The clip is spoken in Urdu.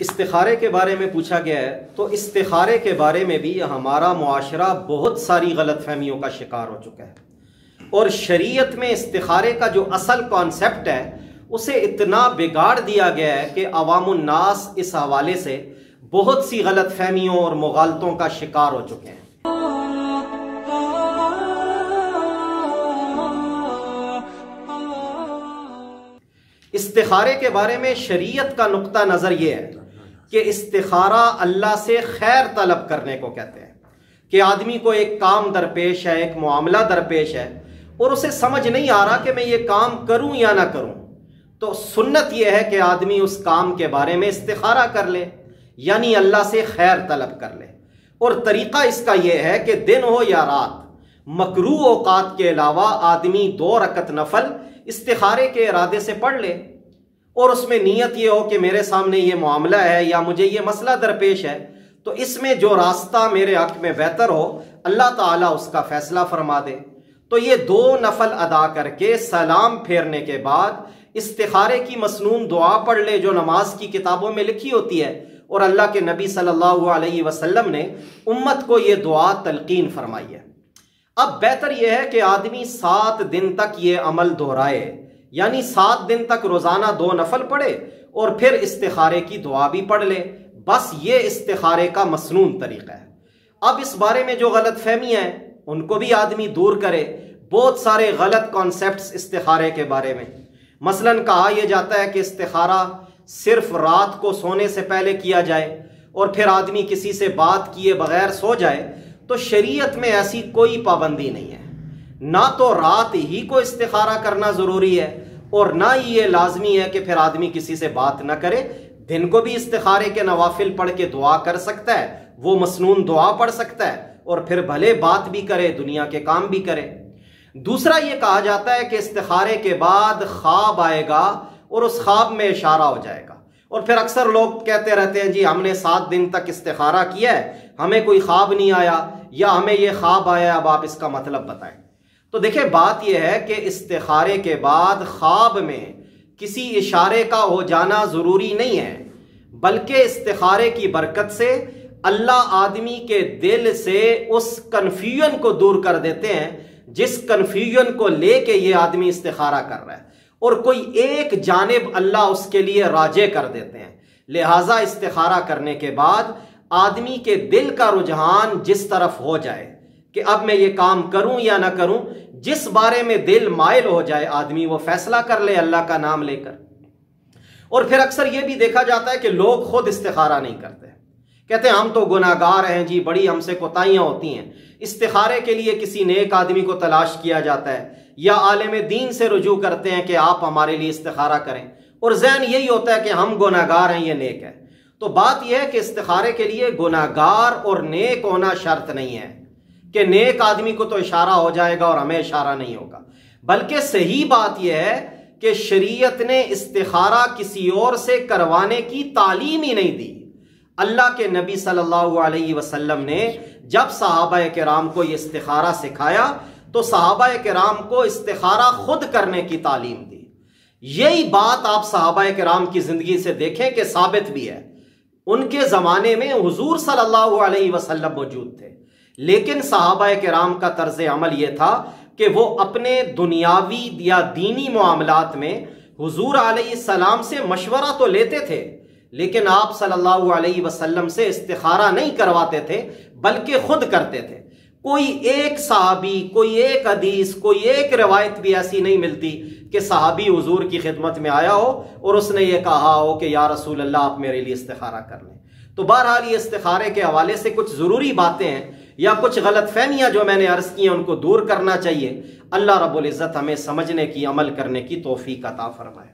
استخارے کے بارے میں پوچھا گیا ہے، تو استخارے کے بارے میں بھی ہمارا معاشرہ بہت ساری غلط فہمیوں کا شکار ہو چکا ہے، اور شریعت میں استخارے کا جو اصل کانسیپٹ ہے اسے اتنا بگاڑ دیا گیا ہے کہ عوام الناس اس حوالے سے بہت سی غلط فہمیوں اور مغالطوں کا شکار ہو چکے ہیں۔ استخارے کے بارے میں شریعت کا نقطہ نظر یہ ہے کہ استخارہ اللہ سے خیر طلب کرنے کو کہتے ہیں، کہ آدمی کو ایک کام درپیش ہے، ایک معاملہ درپیش ہے، اور اسے سمجھ نہیں آ رہا کہ میں یہ کام کروں یا نہ کروں، تو سنت یہ ہے کہ آدمی اس کام کے بارے میں استخارہ کر لے، یعنی اللہ سے خیر طلب کر لے۔ اور طریقہ اس کا یہ ہے کہ دن ہو یا رات، مکروہ اوقات کے علاوہ آدمی 2 رکعت نفل استخارے کے ارادے سے پڑھ لے، اور اس میں نیت یہ ہو کہ میرے سامنے یہ معاملہ ہے یا مجھے یہ مسئلہ درپیش ہے، تو اس میں جو راستہ میرے حق میں بہتر ہو اللہ تعالیٰ اس کا فیصلہ فرما دے۔ تو یہ 2 نفل ادا کر کے سلام پھیرنے کے بعد استخارے کی مسنون دعا پڑھ لے جو نماز کی کتابوں میں لکھی ہوتی ہے، اور اللہ کے نبی صلی اللہ علیہ وسلم نے امت کو یہ دعا تلقین فرمائی ہے۔ اب بہتر یہ ہے کہ آدمی 7 دن تک یہ عمل دہرائے، یعنی 7 دن تک روزانہ 2 نفل پڑھے اور پھر استخارے کی دعا بھی پڑھ لے، بس یہ استخارے کا مسنون طریقہ ہے۔ اب اس بارے میں جو غلط فہمیاں ہیں ان کو بھی آدمی دور کرے۔ بہت سارے غلط کانسیپٹس استخارے کے بارے میں، مثلا کہا یہ جاتا ہے کہ استخارہ صرف رات کو سونے سے پہلے کیا جائے، اور پھر آدمی کسی سے بات کیے بغیر سو جائے، تو شریعت میں ایسی کوئی پابندی نہیں ہے۔ نہ تو رات ہی کو استخارہ کرنا ضروری ہے، اور نہ ہی یہ لازمی ہے کہ پھر آدمی کسی سے بات نہ کرے۔ دن کو بھی استخارے کے نوافل پڑھ کے دعا کر سکتا ہے، وہ مسنون دعا پڑھ سکتا ہے، اور پھر بھلے بات بھی کرے، دنیا کے کام بھی کرے۔ دوسرا یہ کہا جاتا ہے کہ استخارے کے بعد خواب آئے گا اور اس خواب میں اشارہ ہو جائے گا، اور پھر اکثر لوگ کہتے رہتے ہیں جی ہم نے 7 دن تک استخارہ کیا ہے، ہمیں کوئی خواب نہیں آیا، یا ہمیں یہ خواب آیا، اب آپ اس کا مطلب بتائیں۔ تو دیکھیں بات یہ ہے کہ استخارے کے بعد خواب میں کسی اشارے کا ہو جانا ضروری نہیں ہے، بلکہ استخارے کی برکت سے اللہ آدمی کے دل سے اس کنفیوژن کو دور کر دیتے ہیں جس کنفیوژن کو لے کے یہ آدمی استخارہ کر رہا ہے، اور کوئی ایک جانب اللہ اس کے لیے راجع کر دیتے ہیں۔ لہٰذا استخارہ کرنے کے بعد آدمی کے دل کا رجحان جس طرف ہو جائے کہ اب میں یہ کام کروں یا نہ کروں، جس بارے میں دل مائل ہو جائے آدمی وہ فیصلہ کر لے اللہ کا نام لے کر۔ اور پھر اکثر یہ بھی دیکھا جاتا ہے کہ لوگ خود استخارہ نہیں کرتے، کہتے ہیں ہم تو گناہگار ہیں جی، بڑی ہم سے کوتاہیاں ہوتی ہیں۔ استخارے کے لیے کسی نیک آدمی کو تلاش کیا جاتا ہے، یا عالم دین سے رجوع کرتے ہیں کہ آپ ہمارے لیے استخارہ کریں، اور ذہن یہی ہوتا ہے کہ ہم گناہگار ہیں، یہ نیک ہے۔ تو بات یہ ہے کہ استخارے کے لیے گناہگار اور نیک ہونا شرط نہیں ہے کہ نیک آدمی کو تو اشارہ ہو جائے گا اور ہمیں اشارہ نہیں ہوگا، بلکہ صحیح بات یہ ہے کہ شریعت نے استخارہ کسی اور سے کروانے کی تعلیم ہی نہیں دی۔ اللہ کے نبی صلی اللہ علیہ وسلم نے جب صحابہ کرام کو یہ استخارہ سکھایا تو صحابہ کرام کو استخارہ خود کرنے کی تعلیم دی۔ یہی بات آپ صحابہ کرام کی زندگی سے دیکھیں کہ ثابت بھی ہے۔ ان کے زمانے میں حضور صلی اللہ علیہ وسلم موجود تھے، لیکن صحابہ کرام کا طرز عمل یہ تھا کہ وہ اپنے دنیاوی یا دینی معاملات میں حضور علیہ السلام سے مشورہ تو لیتے تھے، لیکن آپ صلی اللہ علیہ وسلم سے استخارہ نہیں کرواتے تھے بلکہ خود کرتے تھے۔ کوئی ایک صحابی، کوئی ایک حدیث، کوئی ایک روایت بھی ایسی نہیں ملتی کہ صحابی حضور کی خدمت میں آیا ہو اور اس نے یہ کہا ہو کہ یا رسول اللہ آپ میرے لیے استخارہ کر لیں۔ تو بہرحال یہ استخارے کے حوالے سے کچھ ضروری باتیں ہیں یا کچھ غلط فہمیاں جو میں نے عرض کی ہیں ان کو دور کرنا چاہیے۔ اللہ رب العزت ہمیں سمجھنے کی، عمل کرنے کی توفیق عطا فرمائے۔